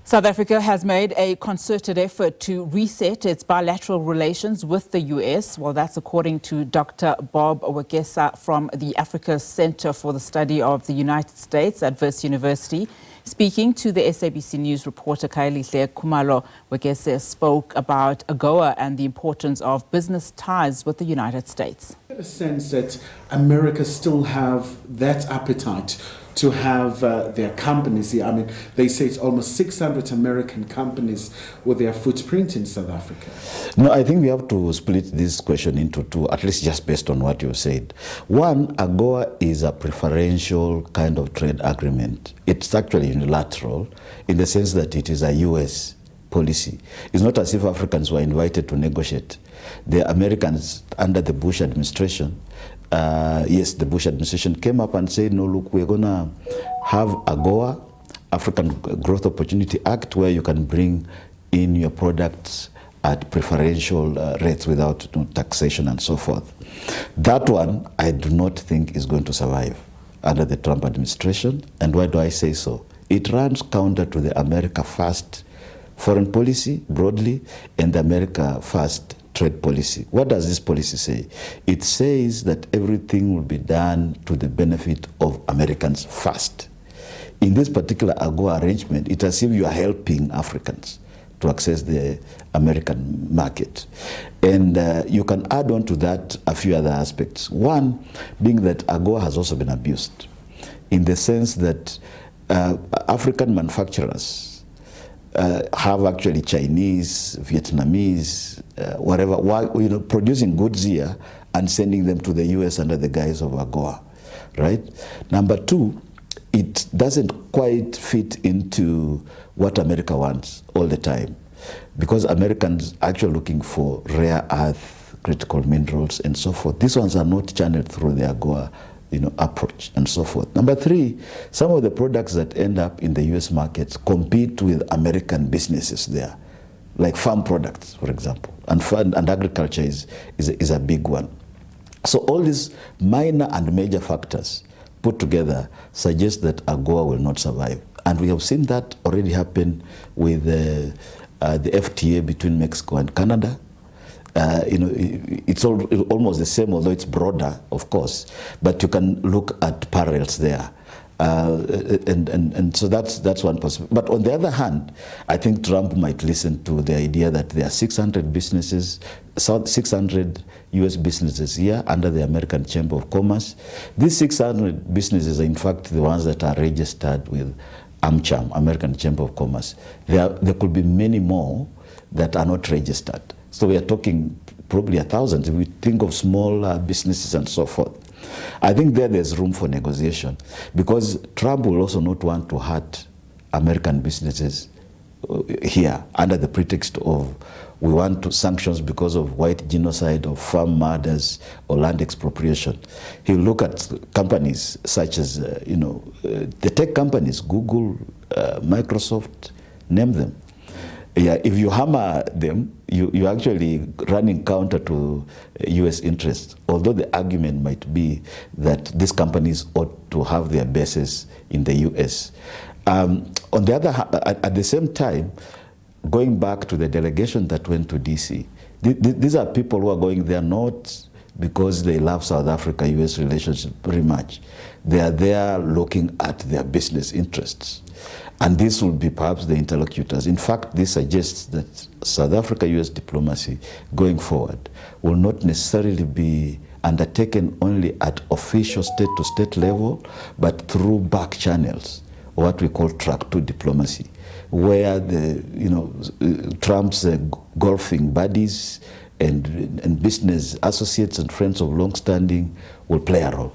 South Africa has made a concerted effort to reset its bilateral relations with the U.S. Well, that's according to Dr. Bob Wekesa from the Africa Center for the Study of the United States at Wits University. Speaking to the SABC News reporter Kaelihle Khumalo, Wekesa spoke about AGOA and the importance of business ties with the United States. I get a sense that America still have that appetite to have their companies here. I mean, they say it's almost 600 American companies with their footprint in South Africa. No, I think we have to split this question into two, at least just based on what you said. One, AGOA is a preferential kind of trade agreement. It's actually unilateral in the sense that it is a U.S. policy. It's not as if Africans were invited to negotiate. The Americans under the Bush administration, yes, the Bush administration came up and said, no, look, we're going to have AGOA, African Growth Opportunity Act, where you can bring in your products at preferential rates without taxation and so forth. That one, I do not think is going to survive under the Trump administration. And why do I say so? It runs counter to the America First foreign policy broadly and the America First trade policy. What does this policy say? It says that everything will be done to the benefit of Americans first. In this particular AGOA arrangement, it's as if you are helping Africans to access the American market. And you can add on to that a few other aspects. One being that AGOA has also been abused in the sense that African manufacturers have actually Chinese, Vietnamese, whatever, producing goods here and sending them to the U.S. under the guise of AGOA, right? Number two, it doesn't quite fit into what America wants all the time, because Americans are actually looking for rare earth, critical minerals, and so forth. These ones are not channeled through the AGOA approach and so forth. Number three, some of the products that end up in the U.S. markets compete with American businesses there, like farm products, for example, and agriculture is a big one. So all these minor and major factors put together suggest that AGOA will not survive. And we have seen that already happen with the FTA between Mexico and Canada. It's almost the same, although it's broader, of course, but you can look at parallels there. And so that's one possibility. But on the other hand, I think Trump might listen to the idea that there are 600 businesses, 600 U.S. businesses here under the American Chamber of Commerce. These 600 businesses are in fact the ones that are registered with AmCham, American Chamber of Commerce. There could be many more that are not registered. So we are talking probably 1,000 if we think of small businesses and so forth. I think there's room for negotiation, because Trump will also not want to hurt American businesses here under the pretext of we want to sanctions because of white genocide or farm murders or land expropriation. He'll look at companies such as, the tech companies, Google, Microsoft, name them. Yeah, if you hammer them, you're actually running counter to U.S. interests, although the argument might be that these companies ought to have their bases in the U.S. On the other hand, at the same time, going back to the delegation that went to D.C., these are people who are going there not because they love South Africa-U.S. relationship very much. They are there looking at their business interests. And this will be perhaps the interlocutors. In fact, this suggests that South Africa-U.S. diplomacy going forward will not necessarily be undertaken only at official state-to-state level, but through back channels, what we call track 2 diplomacy, where Trump's golfing buddies and business associates and friends of long standing will play a role.